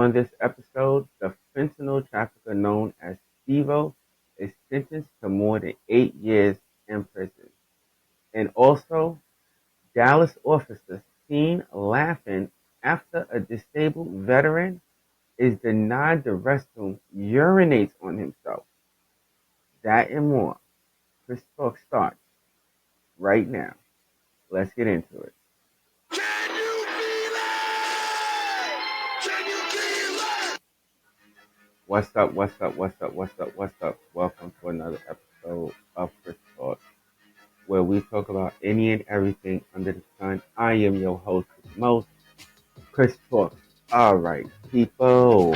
On this episode, the fentanyl trafficker known as Stevo is sentenced to more than 8 years in prison. And also, Dallas officers seen laughing after a disabled veteran is denied the restroom urinates on himself. That and more. Chris Talk starts right now. Let's get into it. Can you feel it? Can you feel it? What's up? Welcome to another episode of Chris Talk, where we talk about any and everything under the sun. I am your host with the most, Chris Talk. All right, people.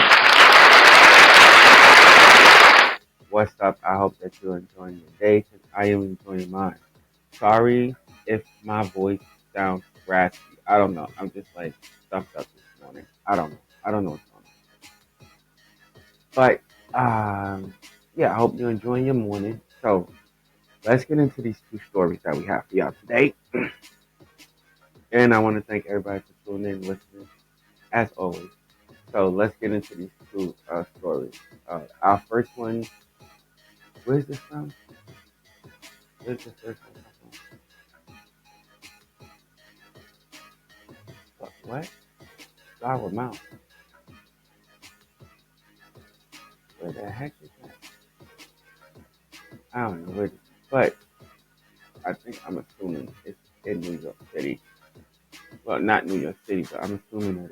What's up? I hope that you're enjoying your day, because I am enjoying mine. Sorry if my voice sounds raspy. I don't know. I'm just like stuffed up this morning. I don't know. I don't know what's going on. But yeah, I hope you're enjoying your morning. So let's get into these two stories that we have for y'all today. And I want to thank everybody for tuning in and listening, as always. So let's get into these two stories. Our first one, where's this from? Where's the first one from? What? Flower Mound. Where the heck is that? I don't know where it is. But I think I'm assuming it's in New York City. Well, not New York City, but I'm assuming that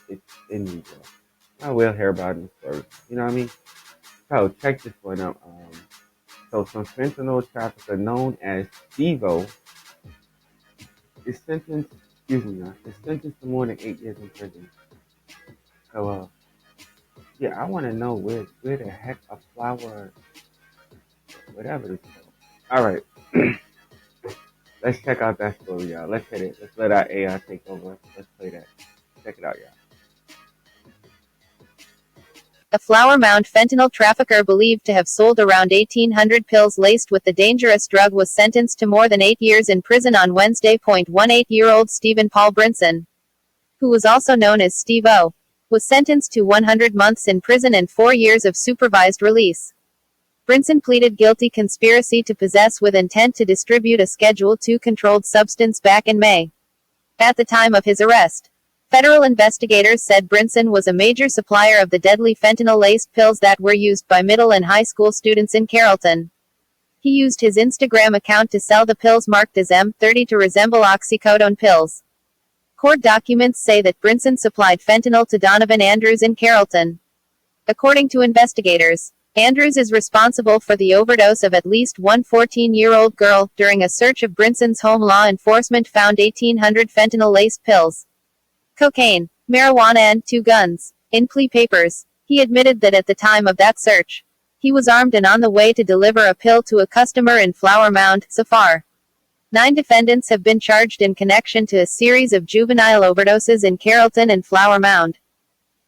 it's in New York. I will hear about it in the story. You know what I mean? So check this one out. So some fentanyl trafficker known as Devo is sentenced. Is sentenced to more than 8 years in prison. So yeah, I want to know where the heck a flower, whatever it's called. All right, let's check out that story, y'all. Let's hit it. Let's let our AI take over. Let's play that. Check it out, y'all. A Flower Mound fentanyl trafficker believed to have sold around 1,800 pills laced with the dangerous drug was sentenced to more than 8 years in prison on Wednesday. 18-year-old Stephen Paul Brinson, who was also known as Steve O, was sentenced to 100 months in prison and 4 years of supervised release. Brinson pleaded guilty conspiracy to possess with intent to distribute a Schedule II controlled substance back in May. At the time of his arrest, federal investigators said Brinson was a major supplier of the deadly fentanyl-laced pills that were used by middle and high school students in Carrollton. He used his Instagram account to sell the pills marked as M30 to resemble oxycodone pills. Court documents say that Brinson supplied fentanyl to Donovan Andrews in Carrollton. According to investigators, Andrews is responsible for the overdose of at least one 14-year-old girl. During a search of Brinson's home, law enforcement found 1,800 fentanyl-laced pills, cocaine, marijuana and 2 guns. In plea papers, he admitted that at the time of that search, he was armed and on the way to deliver a pill to a customer in Flower Mound, so far. 9 defendants have been charged in connection to a series of juvenile overdoses in Carrollton and Flower Mound.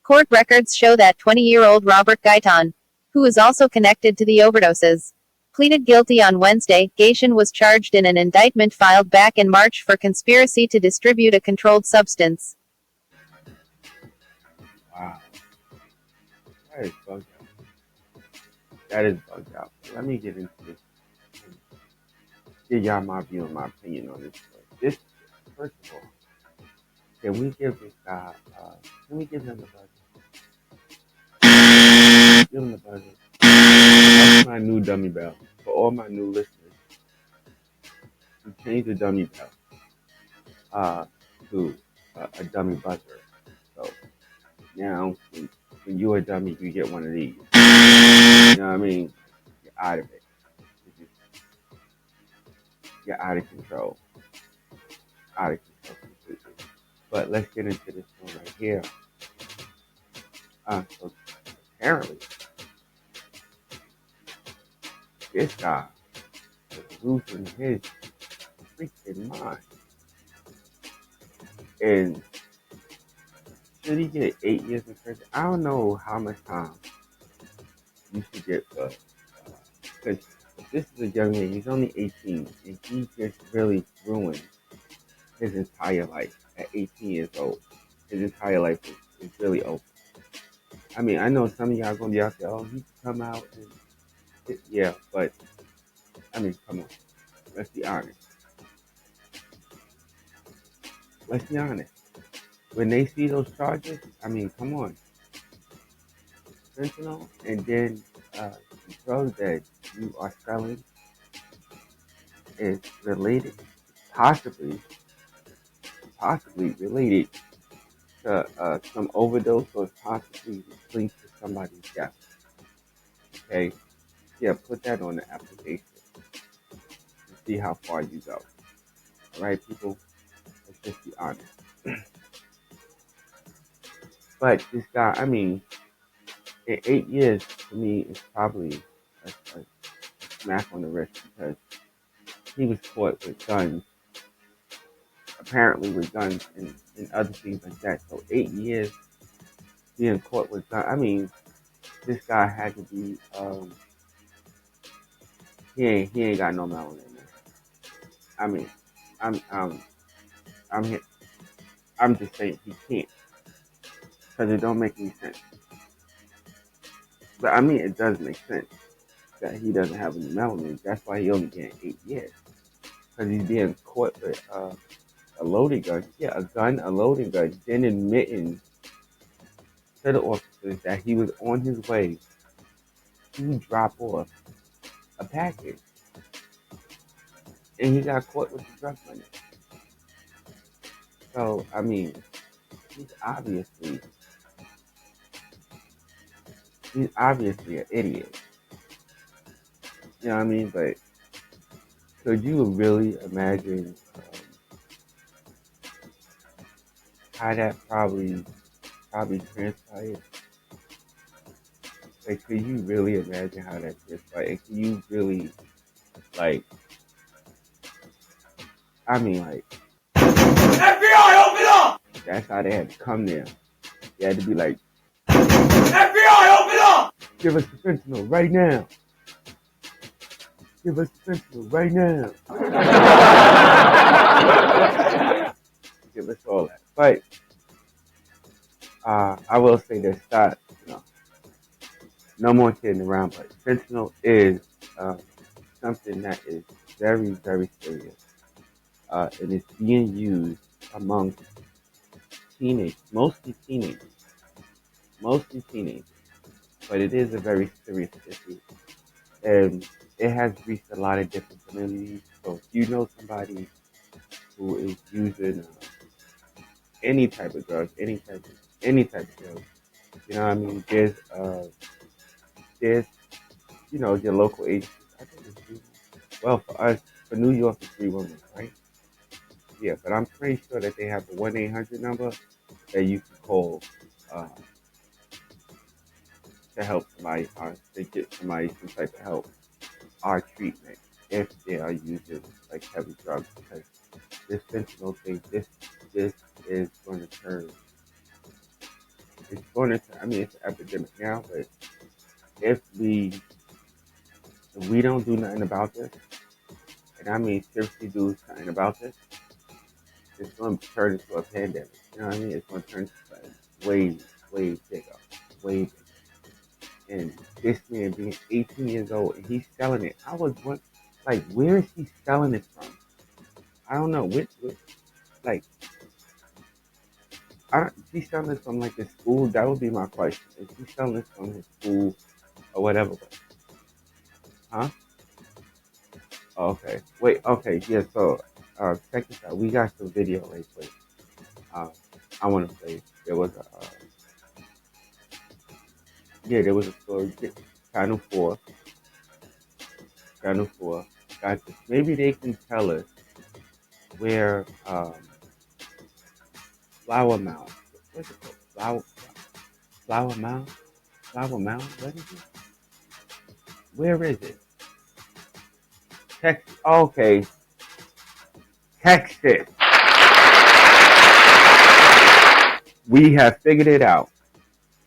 Court records show that 20-year-old Robert Gaitan, who is also connected to the overdoses, pleaded guilty on Wednesday. Gaitan was charged in an indictment filed back in March for conspiracy to distribute a controlled substance. Wow, that is bugged out. That is bugged out. Let me get into this. Give y'all my view and my opinion on this story. This, first of all, can we give this guy, can we give him the buzzer? Give him the buzzer. That's my new dummy bell. For all my new listeners, we changed the dummy bell to a dummy buzzer. So now, when you're a dummy, you get one of these. You know what I mean? You're out of it. You're out of control. Out of control completely. But let's get into this one right here. So apparently, this guy was losing his freaking mind. And should he get 8 years in prison? I don't know how much time you should get for, because this is a young man, he's only 18, and he just really ruined his entire life at 18 years old. His entire life is really over. I mean, I know some of y'all gonna be out there, oh, he can come out and yeah, but I mean, come on, let's be honest. Let's be honest. When they see those charges, I mean, come on, fentanyl, and then the drug that you are selling is related, possibly related to some overdose or possibly linked to somebody's death. Okay, yeah, put that on the application and see how far you go. All right, people, let's just be honest. But this guy, I mean, in 8 years, to me, is probably a smack on the wrist because he was caught with guns, apparently with guns and other things like that. So 8 years being caught with guns, I mean, this guy had to be, he ain't got no melanin, man. I mean, I'm, um, I'm, here, I'm just saying he can't because it don't make any sense. But I mean, it does make sense that he doesn't have any melanin. That's why he only getting 8 years because he's being caught with a loaded gun. Yeah, a loaded gun, then admitting to the officers that he was on his way to drop off a package, and he got caught with the drug money. So I mean, he's obviously an idiot. You know what I mean? But could you really imagine how that probably transpired? Like, could you really imagine how that transpired? And can you really, like, I mean, like, FBI, open up! that's how they had to come there. They had to be like, FBI, open up! give us the fentanyl right now. Give us the fentanyl right now. Give us all that. But I will say this, that, no more kidding around, but fentanyl is something that is very, very serious. And it's being used amongst teenagers, mostly teenagers. But it is a very serious issue. And it has reached a lot of different communities. So if you know somebody who is using any type of drug, any type of drug, you know what I mean? There's your local agencies. I think it's 311. Well, for us, for New York, it's 311, right? Yeah, but I'm pretty sure that they have a 1-800 number that you can call to help somebody, to get somebody some type of help or treatment if they are using like heavy drugs. Because this fentanyl thing, this is going to turn. It's going to. I mean, it's an epidemic now, but if we don't do nothing about this, and I mean seriously do something about this, it's going to turn into a pandemic. You know what I mean? It's going to turn into something way, way bigger, way bigger. And this man being 18 years old and he's selling it. I was like, where is he selling it from? I don't know. Like, is he selling it from like his school? That would be my question. Is he selling it from his school or whatever? Huh? Oh, okay. Wait. Okay. Yeah. So, check this out. We got some video right quick. I want to play. There was a story. Channel 4. Got this. Maybe they can tell us where Flower Mound. What's it called? Flower Mound. Flower Mound. What is it? Where is it? Texas. Okay. Texas. We have figured it out.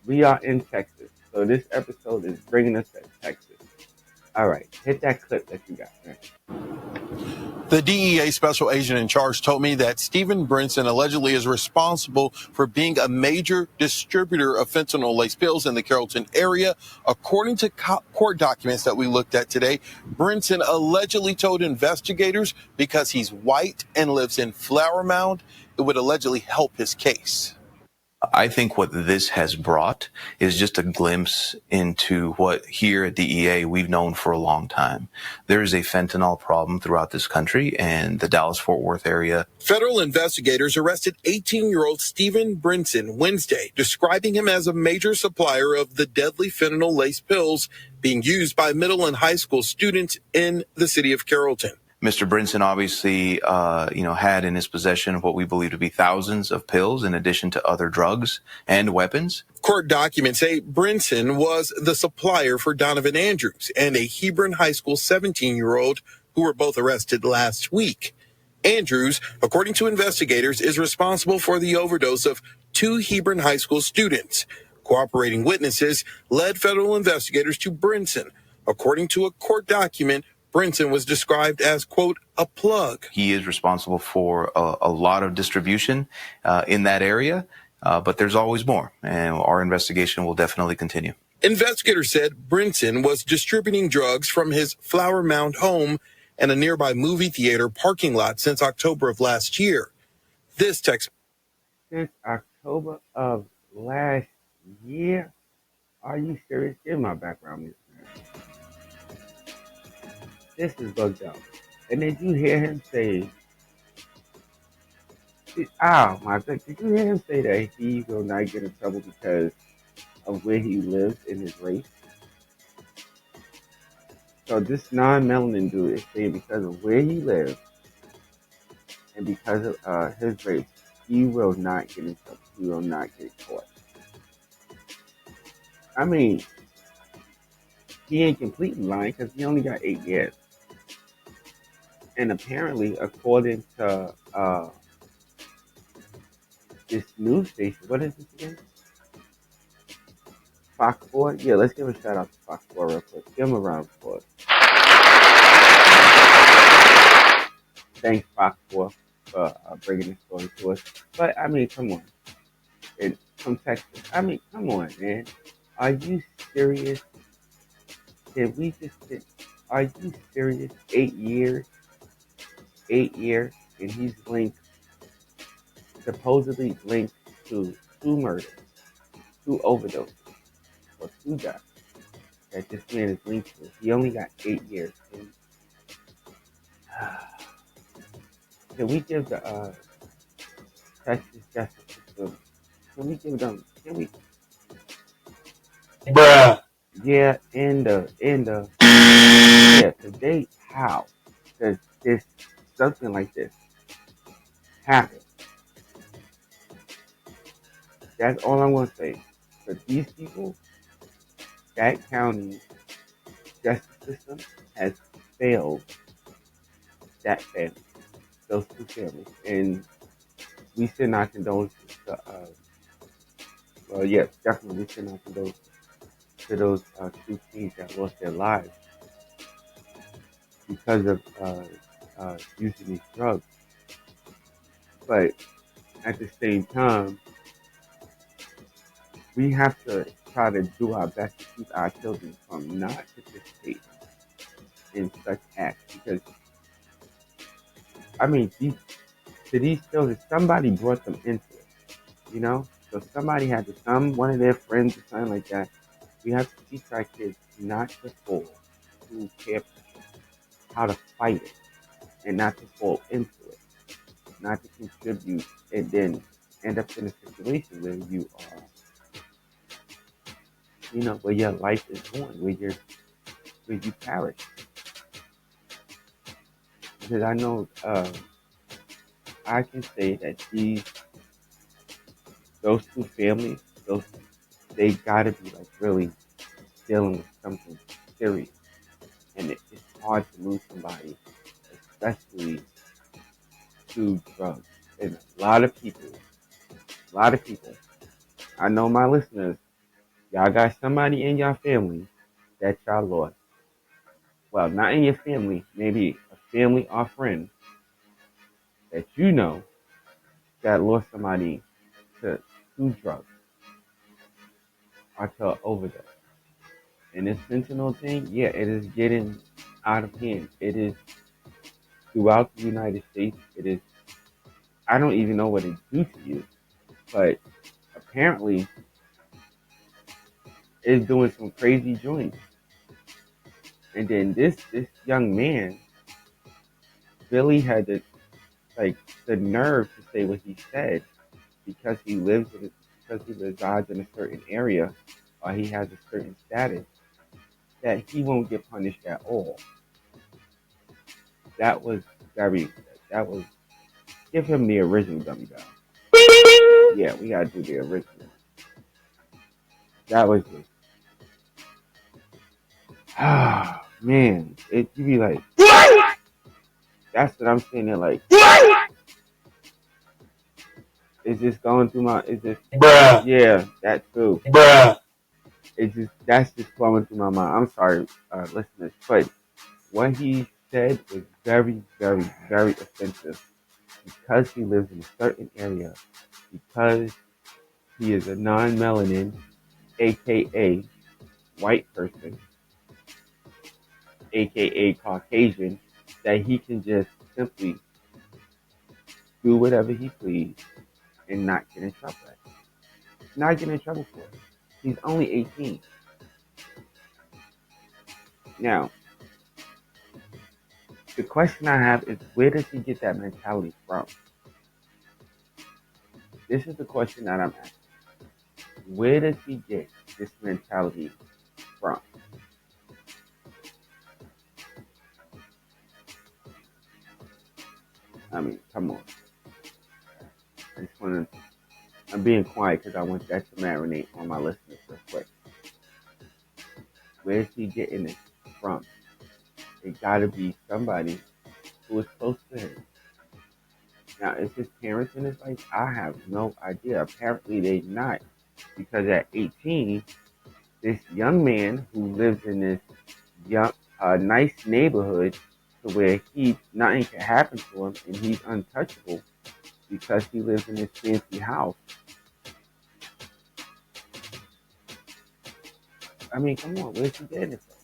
We are in Texas. So this episode is bringing us to Texas. All right, hit that clip that you got, man. The DEA special agent in charge told me that Stephen Brinson allegedly is responsible for being a major distributor of fentanyl-laced pills in the Carrollton area. According to court documents that we looked at today, Brinson allegedly told investigators because he's white and lives in Flower Mound, it would allegedly help his case. I think what this has brought is just a glimpse into what here at DEA we've known for a long time. There is a fentanyl problem throughout this country and the Dallas-Fort Worth area. Federal investigators arrested 18-year-old Stephen Brinson Wednesday, describing him as a major supplier of the deadly fentanyl-laced pills being used by middle and high school students in the city of Carrollton. Mr. Brinson obviously, had in his possession what we believe to be thousands of pills in addition to other drugs and weapons. Court documents say Brinson was the supplier for Donovan Andrews and a Hebron High School 17-year-old who were both arrested last week. Andrews, according to investigators, is responsible for the overdose of 2 Hebron High School students. Cooperating witnesses led federal investigators to Brinson. According to a court document, Brinson was described as, quote, a plug. He is responsible for a lot of distribution in that area, but there's always more, and our investigation will definitely continue. Investigators said Brinson was distributing drugs from his Flower Mound home and a nearby movie theater parking lot since October of last year. This text. Since October of last year? Are you serious? Give my background music, man. This is bugged out. And did you hear him say, oh my God, did you hear him say that he will not get in trouble because of where he lives in his race? So this non-melanin dude is saying because of where he lives and because of his race, he will not get in trouble. He will not get caught. I mean, he ain't completely lying because he only got 8 years. And apparently, according to this news station, what is this again? Fox 4? Yeah, let's give a shout out to Fox 4 real quick. Give them a round of applause. Thanks, Fox 4, for bringing this story to us. But, I mean, come on. And from Texas. I mean, come on, man. Are you serious? Did we just get... Are you serious? 8 years? 8 years, and he's linked, supposedly linked to 2 murders, 2 overdoses, or 2 deaths that this man is linked to. He only got 8 years. Can we give the Texas justice system? Can we give them? Can we? Bruh. Yeah, yeah. Today, how does this something like this happen? That's all I'm gonna say. But these people, that county justice system has failed that family, those 2 families, and we should not condone. Well, yes, definitely we should not condone to those 2 teens that lost their lives because of using these drugs. But at the same time, we have to try to do our best to keep our children from not participating in such acts. Because, I mean, to these children, somebody brought them into it, you know? So somebody had to, one of their friends or something like that. We have to teach our kids not to fall to peer pressure, how to fight it, and not to fall into it, not to contribute, and then end up in a situation where you are, where your life is ruined, where you perish. Because I know, I can say that those 2 families, they gotta be like really dealing with something serious, and it's hard to lose somebody, especially to drugs. And a lot of people, I know my listeners, y'all got somebody in your family that y'all lost. well, not in your family, maybe a family or friend that you know that lost somebody to drugs or to overdose. And this fentanyl thing, yeah, it is getting out of hand. It is throughout the United States. It is, I don't even know what it do to you, but apparently it's doing some crazy joints. And then this young man really had the nerve to say what he said because because he resides in a certain area or he has a certain status that he won't get punished at all. That was very that was give him the original dummy bell. Yeah, we gotta do the original. That was just man, it you be like that's what I'm saying there like it's just going through my it's just Bruh. yeah, that too. Bruh. It's just that's just flowing through my mind. I'm sorry, listeners, but what he said was very, very, very offensive because he lives in a certain area, because he is a non-melanin, aka white person, aka Caucasian, that he can just simply do whatever he please and not get in trouble. Not get in trouble for it. He's only 18. Now, the question I have is where does he get that mentality from? This is the question that I'm asking. Where does he get this mentality from? I mean, come on. I just want to. I'm being quiet because I want that to marinate on my listeners real quick. Where's he getting it from? It got to be somebody who is close to him. Now, is his parents in his life? I have no idea. Apparently, they're not, because at 18, this young man who lives in this young, nice neighborhood, to where nothing can happen to him and he's untouchable because he lives in this fancy house. I mean, come on, where's he getting it from?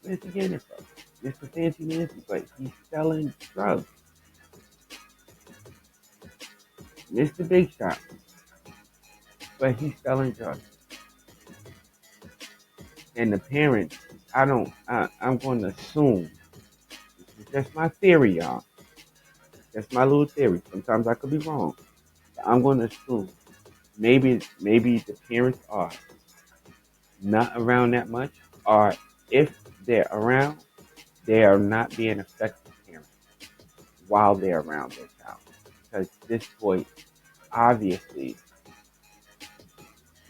Where's he getting it from? Mr. Fancy Nancy, but he's selling drugs. Mr. Big Shot, but he's selling drugs. And the parents, I'm going to assume, this is just my theory, y'all. That's my little theory. Sometimes I could be wrong. But I'm going to assume maybe the parents are not around that much, or if they're around, they are not being effective parents while they're around their child. Because this boy obviously,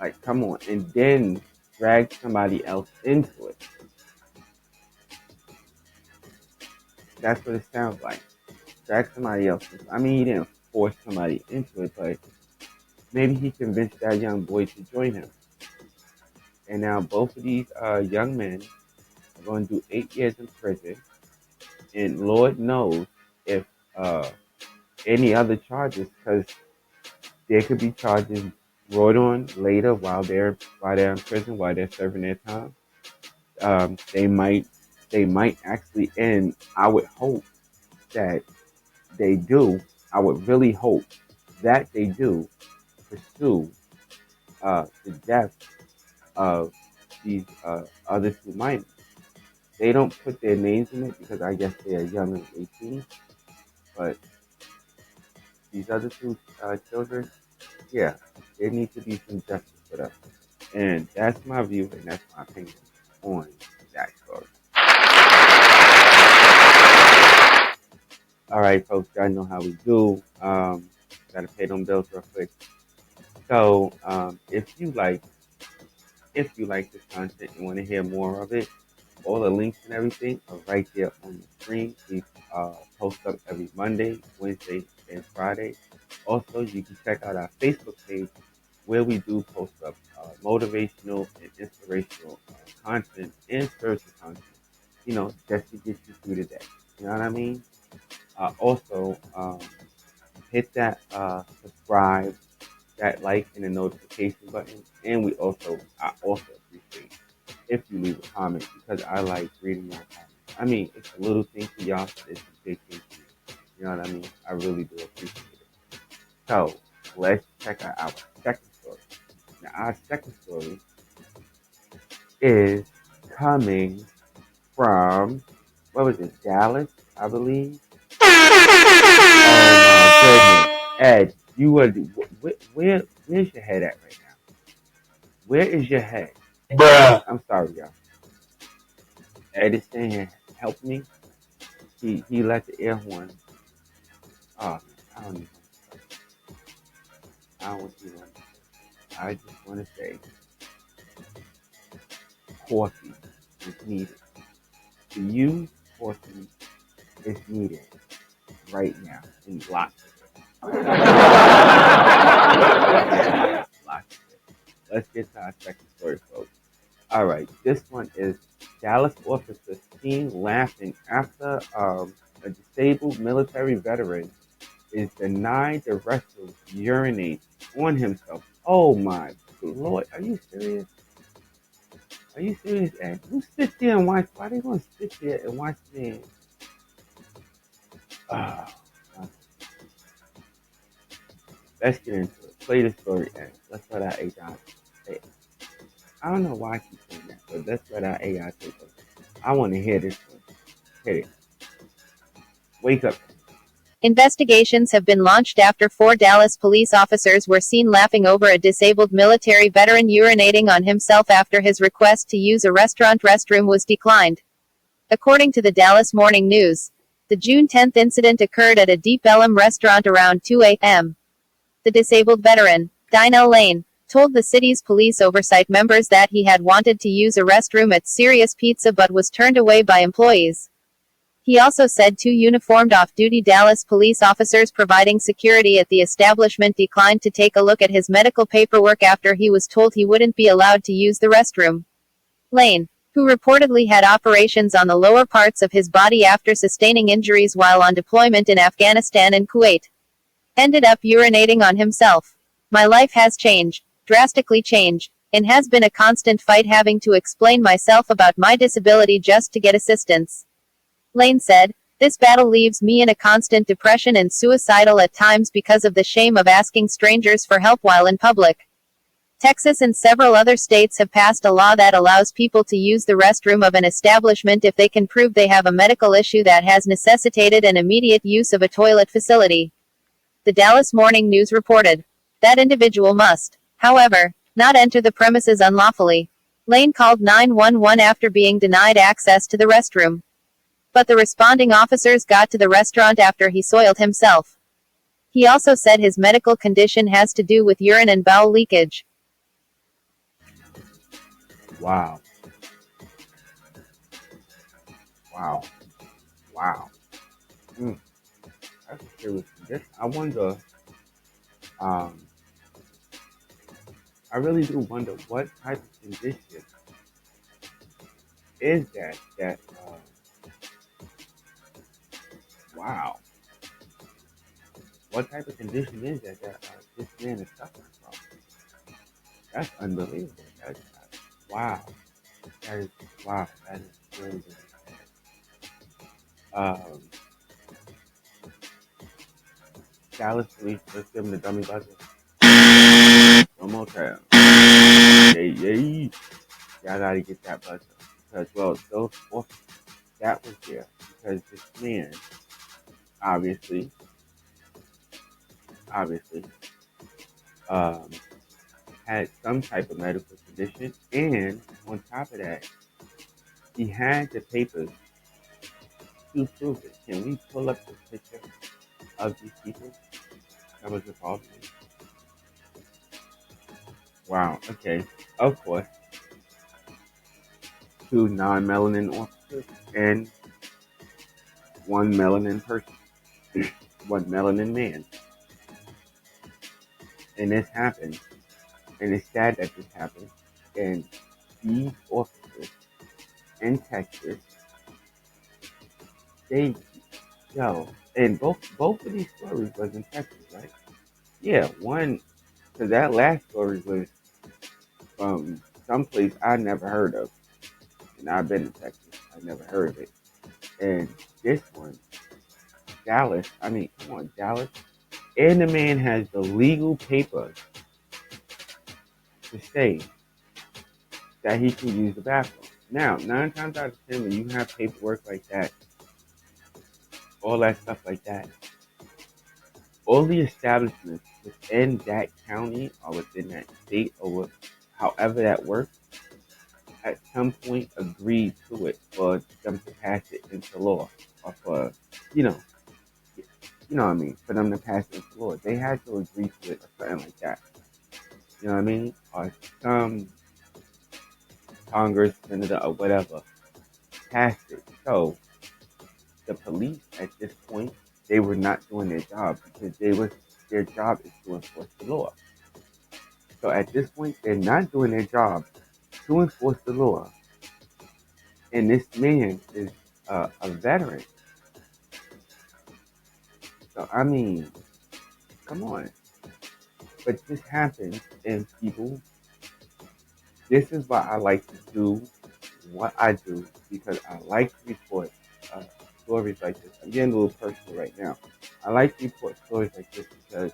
like, come on, and then drag somebody else into it. That's what it sounds like. Drag somebody else into it. I mean, he didn't force somebody into it, but maybe he convinced that young boy to join him. And now both of these young men are going to do 8 years in prison. And Lord knows if any other charges, because there could be charges brought on later while they're in prison, while they're serving their time. They might actually end. I would hope that they do. I would really hope that they do pursue the death of these other two minors. They don't put their names in it because I guess they are young and 18. But these other two children, yeah, there needs to be some justice for them. And that's my view and that's my opinion on that story. All right, folks, y'all know how we do. Gotta pay them bills real quick. So, if you like this content and want to hear more of it, all the links and everything are right there on the screen. We post up every Monday, Wednesday, and Friday. Also, you can check out our Facebook page where we do post up motivational and inspirational content and hit that subscribe, that like, and the notification button. And I also appreciate if you leave a comment because I like reading your comments. I mean, it's a little thing for y'all, but it's a big thing for me. You know what I mean? I really do appreciate it. So let's check out our second story. Now, our second story is coming from, what was it, Dallas, I believe? Oh my goodness. Ed, you were, where's your head at right now? Where is your head? Bruh. I'm sorry, y'all. Ed is saying, help me. He let the air horn. Oh, I don't even want to say. I don't want to want to say. I just want to say, coffee is needed. For you, coffee is needed right now in lots of it. Lots of it. Let's get to our second story, folks. All right, this one is Dallas officer seen laughing after a disabled military veteran is denied the restroom to urinate on himself. Oh my Lord, are you serious? Are you serious, Ed? Who sits there and watch? Why they gonna sit there and watch man? Oh, let's get into it. Play the story, Ed. Let's let our AI say it. I don't know why I keep saying that, but let's let our AI take over. I want to hear this one. Hit it. Wake up. Investigations have been launched after 4 Dallas police officers were seen laughing over a disabled military veteran urinating on himself after his request to use a restaurant restroom was declined. According to the Dallas Morning News, the June 10th incident occurred at a Deep Ellum restaurant around 2 a.m. The disabled veteran, Dynel Lane, told the city's police oversight members that he had wanted to use a restroom at Serious Pizza but was turned away by employees. He also said 2 uniformed off-duty Dallas police officers providing security at the establishment declined to take a look at his medical paperwork after he was told he wouldn't be allowed to use the restroom. Lane, who reportedly had operations on the lower parts of his body after sustaining injuries while on deployment in Afghanistan and Kuwait, ended up urinating on himself. My life has changed, drastically changed, and has been a constant fight having to explain myself about my disability just to get assistance. Lane said, "This battle leaves me in a constant depression and suicidal at times because of the shame of asking strangers for help while in public." Texas and several other states have passed a law that allows people to use the restroom of an establishment if they can prove they have a medical issue that has necessitated an immediate use of a toilet facility. The Dallas Morning News reported. That individual must, however, not enter the premises unlawfully. Lane called 911 after being denied access to the restroom. But the responding officers got to the restaurant after he soiled himself. He also said his medical condition has to do with urine and bowel leakage. Wow. Wow. Wow. That's a serious condition. I wonder, um, I really do wonder what type of condition is that, wow. What type of condition is that this man is suffering from? That's unbelievable. Wow. That is, wow. That is really, really sad. Dallas police, let's give him the dummy buzzer. One more time. Yay, yay. Y'all gotta get that buzzer. Because, well, those officers that was there, because this man, obviously, um, had some type of medical condition, and on top of that, he had the papers to prove it. Can we pull up the picture of these people that was involved in it? Wow, okay. Of course, 2 non-melanin officers and 1 melanin person, 1 melanin man. And this happened, and it's sad that this happened, and these officers in Texas, they, yo, and both of these stories was in Texas, right? Yeah, one, because that last story was from someplace I never heard of. And I've been in Texas. I never heard of it. And this one, Dallas, I mean, come on, Dallas. And the man has the legal papers to say that he can use the bathroom. Now, 9 times out of 10, when you have paperwork like that, all that stuff like that, all the establishments within that county or within that state or however that works, at some point agreed to it for them to pass it into law or for, you know, you know what I mean, for them to pass it into law. They had to agree to it or something like that. You know what I mean? Or some Congress, senator, or whatever passed it. So the police at this point, they were not doing their job because their job is to enforce the law. So at this point, they're not doing their job to enforce the law. And this man is a veteran. So I mean, come on. But this happens, and people, this is why I like to do what I do, because I like to report uh, stories like this. I'm getting a little personal right now. I like to report stories like this because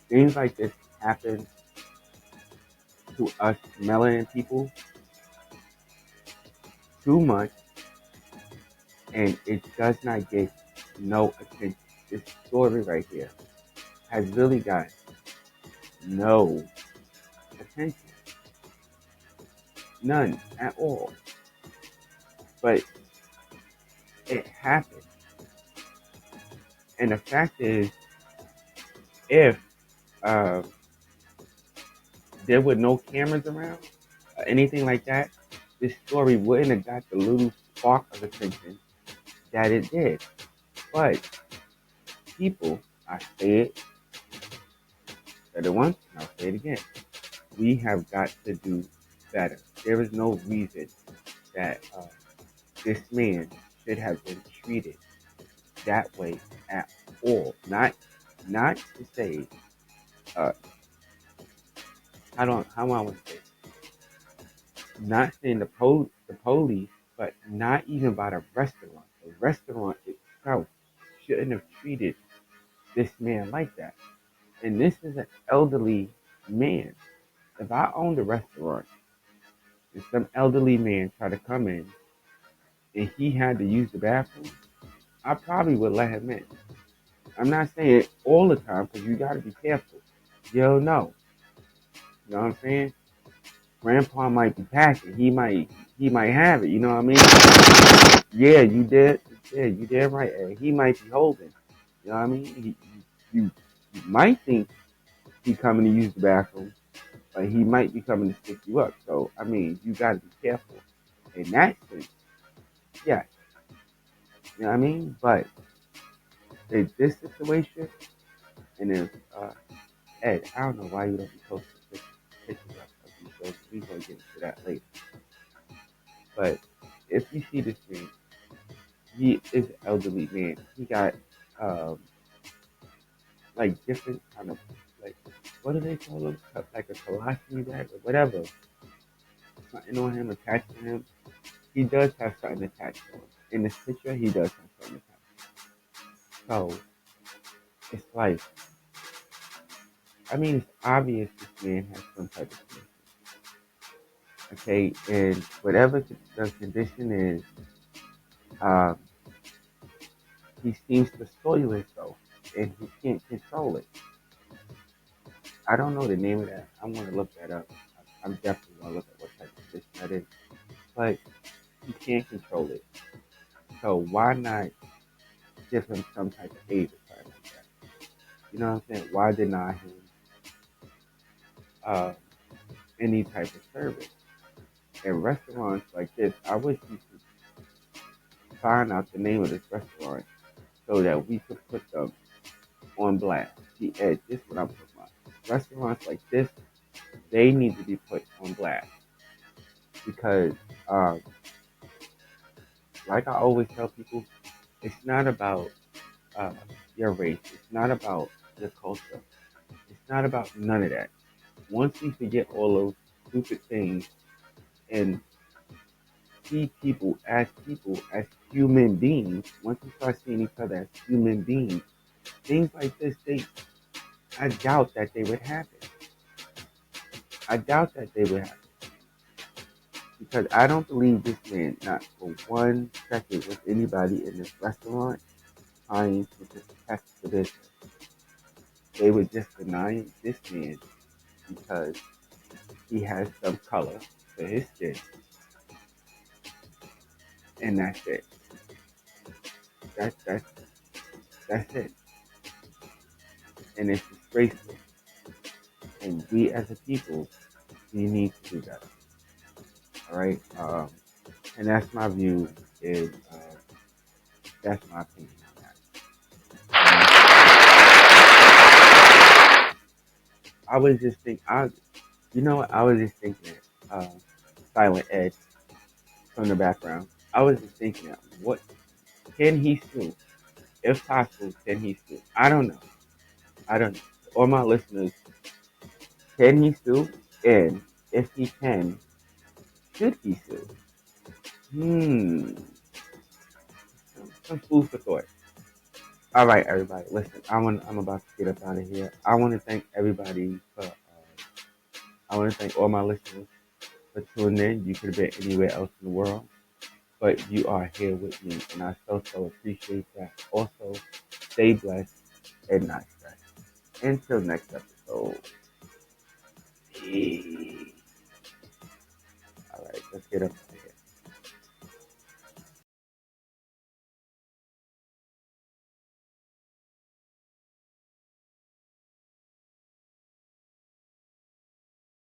things like this happen to us melanin people too much, and it does not get no attention. This story right here has really got no attention. None at all. But it happened. And the fact is, if uh, there were no cameras around or anything like that, this story wouldn't have got the little spark of attention that it did. But people, I say it, said it once, and I'll say it again. We have got to do better. There is no reason that this man should have been treated that way at all. Not to say, uh, how do I want to say, not saying the police, but not even by the restaurant. The restaurant itself shouldn't have treated this man like that. And this is an elderly man. If I owned a restaurant and some elderly man tried to come in and he had to use the bathroom, I probably would let him in. I'm not saying it all the time because you got to be careful. You don't know. You know what I'm saying? Grandpa might be packing. He might have it. You know what I mean? Yeah, you did. Yeah, you did right. And he might be holding. You know what I mean? You might think he coming to use the bathroom, but he might be coming to stick you up. So I mean, you got to be careful in that sense. Yeah, you know what I mean. But in this situation, and if Ed, I don't know why you don't be posting pictures of these shows. We're gonna get into that later. But if you see this man, he is an elderly man. He got um, like different kind of like what do they call them? Like a colostomy bag or whatever. Something on him attached to him. He does have something attached to him. In this picture, he does have something attached. So it's like, I mean, it's obvious this man has some type of condition. Okay, and whatever the condition is, um, he seems to soil himself, and he can't control it. I don't know the name of that. I'm gonna look that up. I'm definitely gonna look at what type of condition that is. But he can't control it. So why not give him some type of aid or something like that? You know what I'm saying? Why deny him uh, any type of service? In restaurants like this, I wish we could find out the name of this restaurant so that we could put them on blast. See, Ed, this is what I'm talking about. Restaurants like this, they need to be put on blast because, um, like I always tell people, it's not about uh, your race. It's not about your culture. It's It's not about none of that. Once we forget all those stupid things and see people as human beings, once we start seeing each other as human beings, things like this, I doubt that they would happen. I doubt that they would happen. Because I don't believe this man, not for 1 second, with anybody in this restaurant trying to protect the business. They were just denying this man because he has some color to his skin, and that's it. That's that's that's it. And it's disgraceful. And we as a people, we need to do better. All right. And that's my view. Is That's my opinion on that. I was just thinking. You know what? I was just thinking. Silent Ed from the background. I was just thinking, what can he sue? If possible, can he sue? I don't know. I don't know. All my listeners, can he sue? And if he can, should he sue? Some food for thought. All right, everybody. Listen, I'm about to get up out of here. I want to thank everybody for. I want to thank all my listeners for tuning in. You could have been anywhere else in the world, but you are here with me, and I so appreciate that. Also, stay blessed and not stressed. Until next episode. Peace. All right, let's get up.